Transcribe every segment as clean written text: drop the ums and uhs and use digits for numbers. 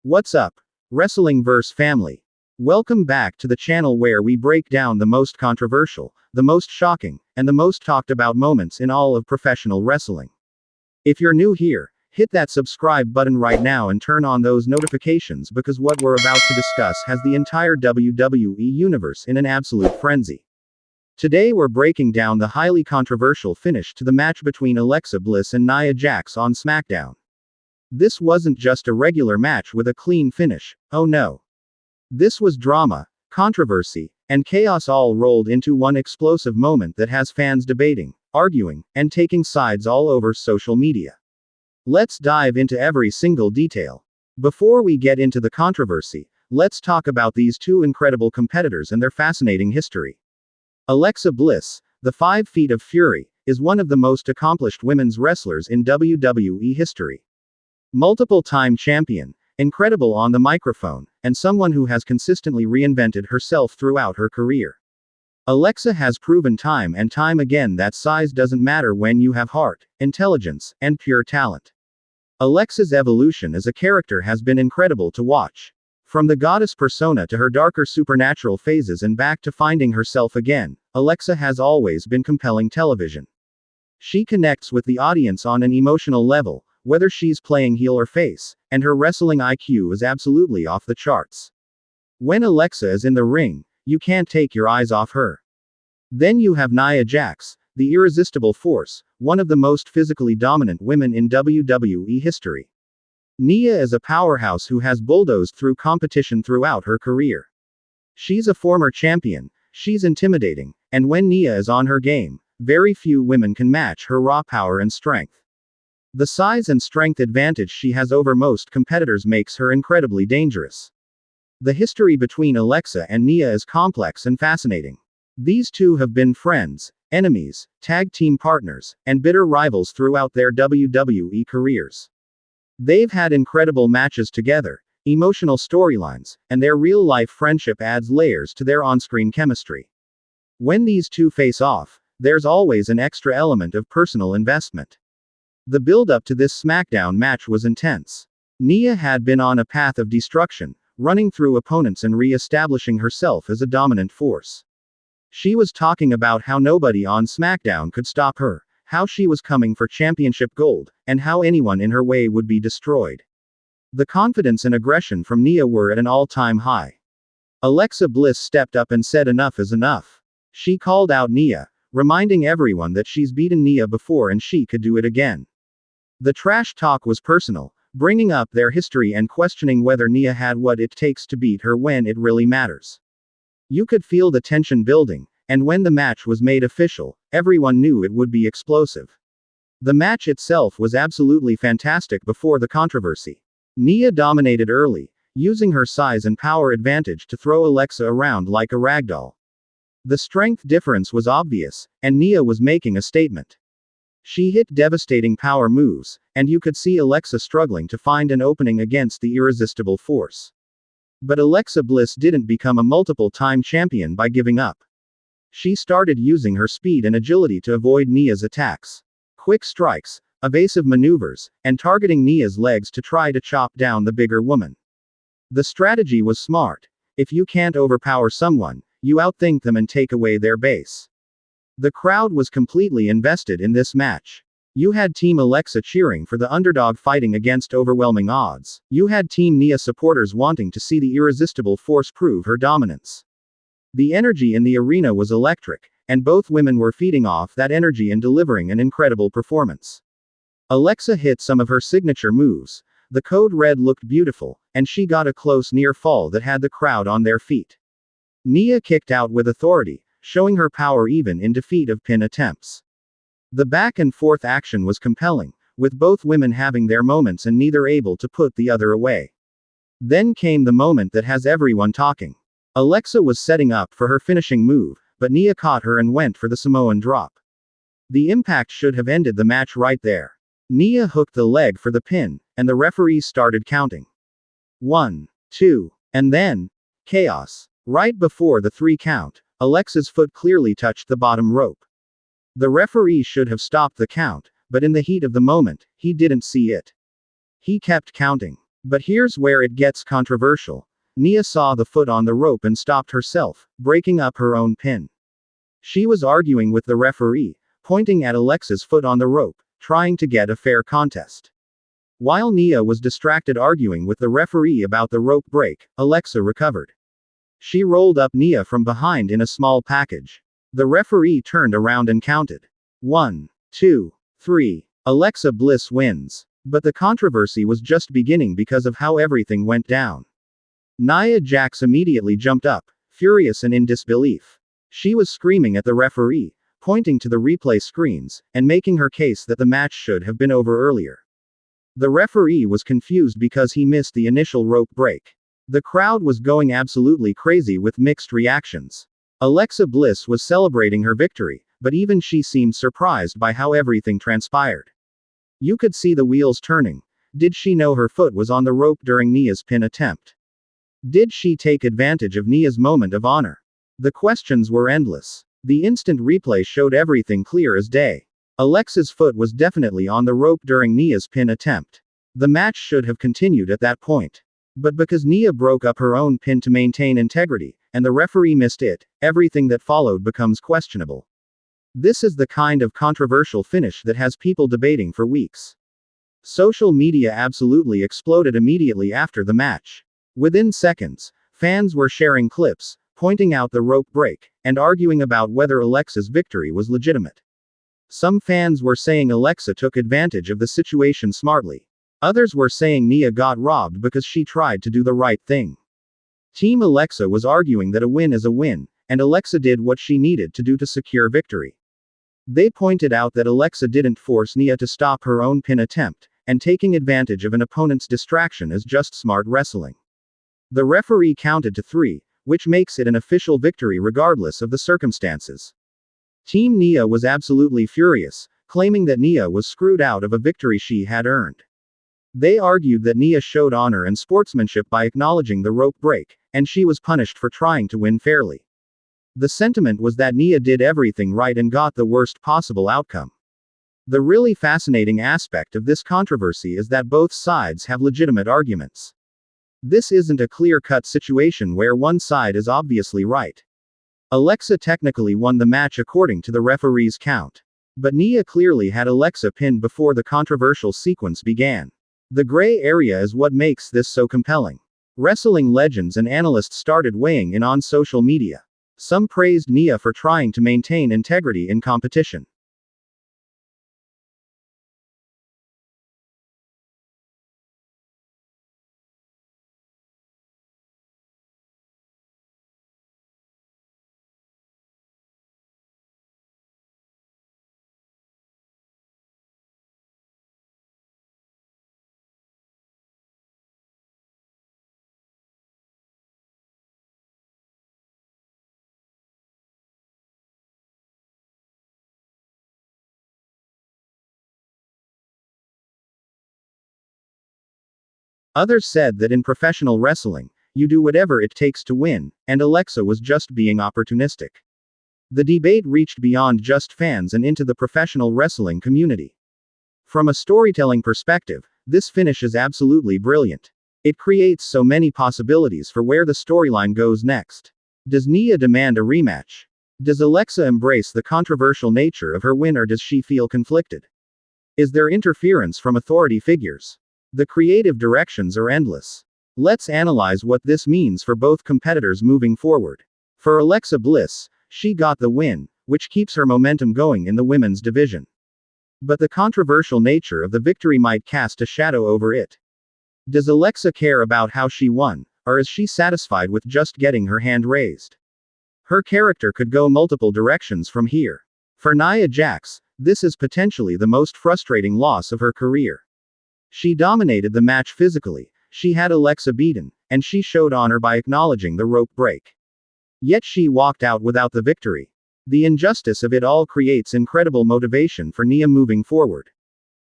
What's up, Wrestling Verse family? Welcome back to the channel where we break down the most controversial, the most shocking, and the most talked about moments in all of professional wrestling. If you're new here, hit that subscribe button right now and turn on those notifications because what we're about to discuss has the entire WWE universe in an absolute frenzy. Today we're breaking down the highly controversial finish to the match between Alexa Bliss and Nia Jax on SmackDown. This wasn't just a regular match with a clean finish, oh no. This was drama, controversy, and chaos all rolled into one explosive moment that has fans debating, arguing, and taking sides all over social media. Let's dive into every single detail. Before we get into the controversy, let's talk about these two incredible competitors and their fascinating history. Alexa Bliss, the 5 Feet of Fury, is one of the most accomplished women's wrestlers in WWE history. Multiple-time champion, incredible on the microphone, and someone who has consistently reinvented herself throughout her career. Alexa has proven time and time again that size doesn't matter when you have heart, intelligence, and pure talent. Alexa's evolution as a character has been incredible to watch. From the goddess persona to her darker supernatural phases and back to finding herself again, Alexa has always been compelling television. She connects with the audience on an emotional level, whether she's playing heel or face, and her wrestling IQ is absolutely off the charts. When Alexa is in the ring, you can't take your eyes off her. Then you have Nia Jax, the irresistible force, one of the most physically dominant women in WWE history. Nia is a powerhouse who has bulldozed through competition throughout her career. She's a former champion, she's intimidating, and when Nia is on her game, very few women can match her raw power and strength. The size and strength advantage she has over most competitors makes her incredibly dangerous. The history between Alexa and Nia is complex and fascinating. These two have been friends, enemies, tag team partners, and bitter rivals throughout their WWE careers. They've had incredible matches together, emotional storylines, and their real-life friendship adds layers to their on-screen chemistry. When these two face off, there's always an extra element of personal investment. The build-up to this SmackDown match was intense. Nia had been on a path of destruction, running through opponents and re-establishing herself as a dominant force. She was talking about how nobody on SmackDown could stop her, how she was coming for championship gold, and how anyone in her way would be destroyed. The confidence and aggression from Nia were at an all-time high. Alexa Bliss stepped up and said enough is enough. She called out Nia, reminding everyone that she's beaten Nia before and she could do it again. The trash talk was personal, bringing up their history and questioning whether Nia had what it takes to beat her when it really matters. You could feel the tension building, and when the match was made official, everyone knew it would be explosive. The match itself was absolutely fantastic before the controversy. Nia dominated early, using her size and power advantage to throw Alexa around like a ragdoll. The strength difference was obvious, and Nia was making a statement. She hit devastating power moves, and you could see Alexa struggling to find an opening against the irresistible force. But Alexa Bliss didn't become a multiple-time champion by giving up. She started using her speed and agility to avoid Nia's attacks. Quick strikes, evasive maneuvers, and targeting Nia's legs to try to chop down the bigger woman. The strategy was smart. If you can't overpower someone, you outthink them and take away their base. The crowd was completely invested in this match. You had Team Alexa cheering for the underdog fighting against overwhelming odds. You had Team Nia supporters wanting to see the irresistible force prove her dominance. The energy in the arena was electric, and both women were feeding off that energy and delivering an incredible performance. Alexa hit some of her signature moves. The code red looked beautiful, and she got a close near fall that had the crowd on their feet. Nia kicked out with authority, showing her power even in defeat of pin attempts. The back and forth action was compelling, with both women having their moments and neither able to put the other away. Then came the moment that has everyone talking. Alexa was setting up for her finishing move, but Nia caught her and went for the Samoan drop. The impact should have ended the match right there. Nia hooked the leg for the pin, and the referees started counting. 1, 2, and then chaos. Right before the 3 count, Alexa's foot clearly touched the bottom rope. The referee should have stopped the count, but in the heat of the moment, he didn't see it. He kept counting. But here's where it gets controversial. Nia saw the foot on the rope and stopped herself, breaking up her own pin. She was arguing with the referee, pointing at Alexa's foot on the rope, trying to get a fair contest. While Nia was distracted arguing with the referee about the rope break, Alexa recovered. She rolled up Nia from behind in a small package. The referee turned around and counted. 1, 2, 3. Alexa Bliss wins. But the controversy was just beginning because of how everything went down. Nia Jax immediately jumped up, furious and in disbelief. She was screaming at the referee, pointing to the replay screens, and making her case that the match should have been over earlier. The referee was confused because he missed the initial rope break. The crowd was going absolutely crazy with mixed reactions. Alexa Bliss was celebrating her victory, but even she seemed surprised by how everything transpired. You could see the wheels turning. Did she know her foot was on the rope during Nia's pin attempt? Did she take advantage of Nia's moment of honor? The questions were endless. The instant replay showed everything clear as day. Alexa's foot was definitely on the rope during Nia's pin attempt. The match should have continued at that point. But because Nia broke up her own pin to maintain integrity, and the referee missed it, everything that followed becomes questionable. This is the kind of controversial finish that has people debating for weeks. Social media absolutely exploded immediately after the match. Within seconds, fans were sharing clips, pointing out the rope break, and arguing about whether Alexa's victory was legitimate. Some fans were saying Alexa took advantage of the situation smartly. Others were saying Nia got robbed because she tried to do the right thing. Team Alexa was arguing that a win is a win, and Alexa did what she needed to do to secure victory. They pointed out that Alexa didn't force Nia to stop her own pin attempt, and taking advantage of an opponent's distraction is just smart wrestling. The referee counted to 3, which makes it an official victory regardless of the circumstances. Team Nia was absolutely furious, claiming that Nia was screwed out of a victory she had earned. They argued that Nia showed honor and sportsmanship by acknowledging the rope break, and she was punished for trying to win fairly. The sentiment was that Nia did everything right and got the worst possible outcome. The really fascinating aspect of this controversy is that both sides have legitimate arguments. This isn't a clear-cut situation where one side is obviously right. Alexa technically won the match according to the referee's count. But Nia clearly had Alexa pinned before the controversial sequence began. The gray area is what makes this so compelling. Wrestling legends and analysts started weighing in on social media. Some praised Nia for trying to maintain integrity in competition. Others said that in professional wrestling, you do whatever it takes to win, and Alexa was just being opportunistic. The debate reached beyond just fans and into the professional wrestling community. From a storytelling perspective, this finish is absolutely brilliant. It creates so many possibilities for where the storyline goes next. Does Nia demand a rematch? Does Alexa embrace the controversial nature of her win, or does she feel conflicted? Is there interference from authority figures? The creative directions are endless. Let's analyze what this means for both competitors moving forward. For Alexa Bliss, she got the win, which keeps her momentum going in the women's division. But the controversial nature of the victory might cast a shadow over it. Does Alexa care about how she won, or is she satisfied with just getting her hand raised? Her character could go multiple directions from here. For Nia Jax, this is potentially the most frustrating loss of her career. She dominated the match physically, she had Alexa beaten, and she showed honor by acknowledging the rope break. Yet she walked out without the victory. The injustice of it all creates incredible motivation for Nia moving forward.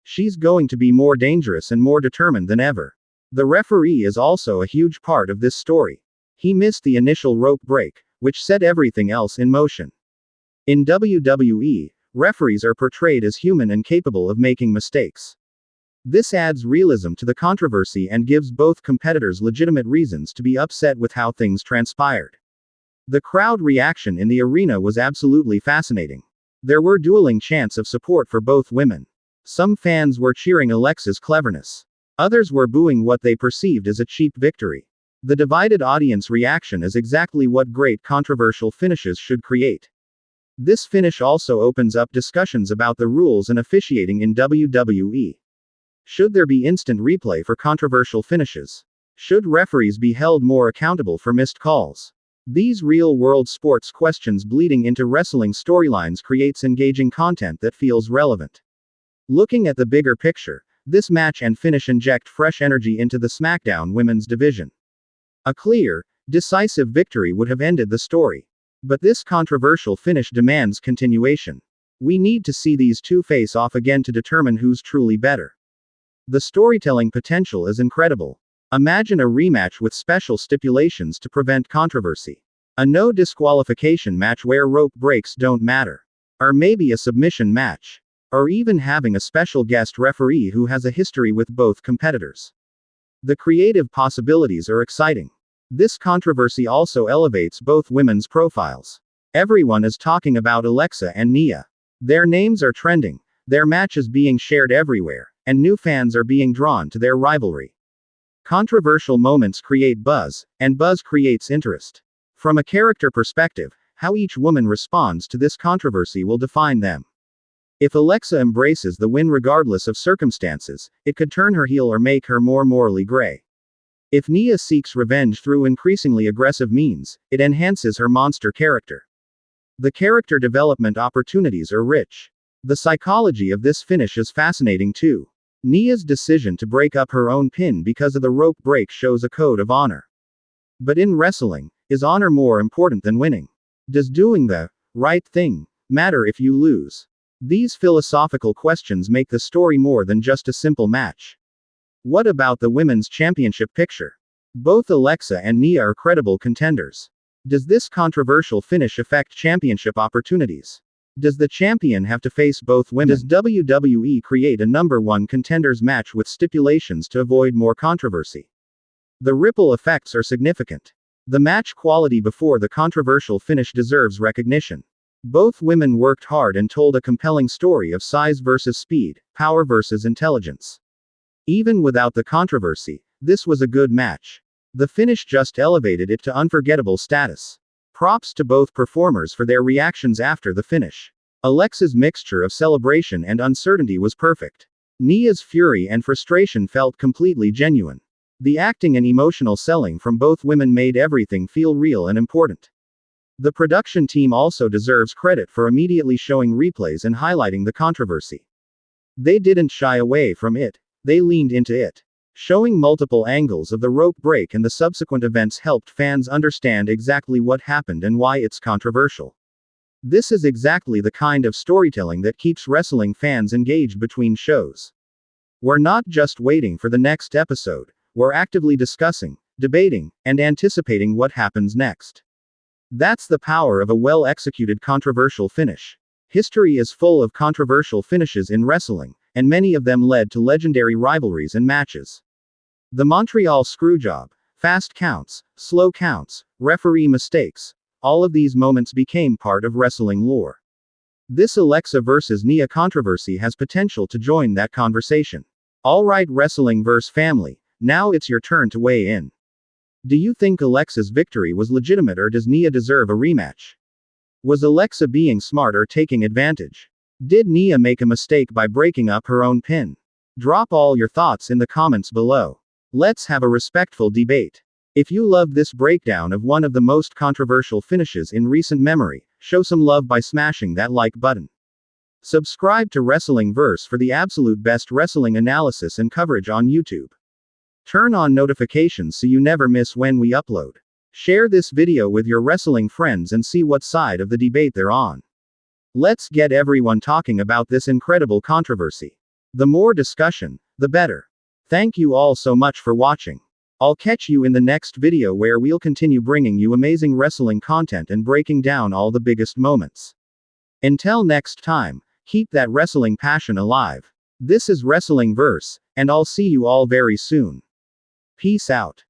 She's going to be more dangerous and more determined than ever. The referee is also a huge part of this story. He missed the initial rope break, which set everything else in motion. In WWE, referees are portrayed as human and capable of making mistakes. This adds realism to the controversy and gives both competitors legitimate reasons to be upset with how things transpired. The crowd reaction in the arena was absolutely fascinating. There were dueling chants of support for both women. Some fans were cheering Alexa's cleverness. Others were booing what they perceived as a cheap victory. The divided audience reaction is exactly what great controversial finishes should create. This finish also opens up discussions about the rules and officiating in WWE. Should there be instant replay for controversial finishes? Should referees be held more accountable for missed calls? These real-world sports questions bleeding into wrestling storylines creates engaging content that feels relevant. Looking at the bigger picture, this match and finish inject fresh energy into the SmackDown women's division. A clear, decisive victory would have ended the story. But this controversial finish demands continuation. We need to see these two face off again to determine who's truly better. The storytelling potential is incredible. Imagine a rematch with special stipulations to prevent controversy. A no disqualification match where rope breaks don't matter. Or maybe a submission match. Or even having a special guest referee who has a history with both competitors. The creative possibilities are exciting. This controversy also elevates both women's profiles. Everyone is talking about Alexa and Nia. Their names are trending, their match is being shared everywhere, and new fans are being drawn to their rivalry. Controversial moments create buzz, and buzz creates interest. From a character perspective, how each woman responds to this controversy will define them. If Alexa embraces the win regardless of circumstances, it could turn her heel or make her more morally gray. If Nia seeks revenge through increasingly aggressive means, it enhances her monster character. The character development opportunities are rich. The psychology of this finish is fascinating too. Nia's decision to break up her own pin because of the rope break shows a code of honor. But in wrestling, is honor more important than winning? Does doing the right thing matter if you lose? These philosophical questions make the story more than just a simple match. What about the women's championship picture? Both Alexa and Nia are credible contenders. Does this controversial finish affect championship opportunities? Does the champion have to face both women? Does WWE create a number one contenders match with stipulations to avoid more controversy? The ripple effects are significant. The match quality before the controversial finish deserves recognition. Both women worked hard and told a compelling story of size versus speed, power versus intelligence. Even without the controversy, this was a good match. The finish just elevated it to unforgettable status. Props to both performers for their reactions after the finish. Alexa's mixture of celebration and uncertainty was perfect. Nia's fury and frustration felt completely genuine. The acting and emotional selling from both women made everything feel real and important. The production team also deserves credit for immediately showing replays and highlighting the controversy. They didn't shy away from it, they leaned into it. Showing multiple angles of the rope break and the subsequent events helped fans understand exactly what happened and why it's controversial. This is exactly the kind of storytelling that keeps wrestling fans engaged between shows. We're not just waiting for the next episode, we're actively discussing, debating, and anticipating what happens next. That's the power of a well-executed controversial finish. History is full of controversial finishes in wrestling, and many of them led to legendary rivalries and matches. The Montreal Screwjob, fast counts, slow counts, referee mistakes, all of these moments became part of wrestling lore. This Alexa vs. Nia controversy has potential to join that conversation. Alright, wrestling vs. family, now it's your turn to weigh in. Do you think Alexa's victory was legitimate or does Nia deserve a rematch? Was Alexa being smart or taking advantage? Did Nia make a mistake by breaking up her own pin? Drop all your thoughts in the comments below. Let's have a respectful debate. If you loved this breakdown of one of the most controversial finishes in recent memory, show some love by smashing that like button. Subscribe to Wrestling Verse for the absolute best wrestling analysis and coverage on YouTube. Turn on notifications so you never miss when we upload. Share this video with your wrestling friends and see what side of the debate they're on. Let's get everyone talking about this incredible controversy. The more discussion, the better. Thank you all so much for watching. I'll catch you in the next video where we'll continue bringing you amazing wrestling content and breaking down all the biggest moments. Until next time, keep that wrestling passion alive. This is Wrestling Verse, And I'll see you all very soon. Peace out.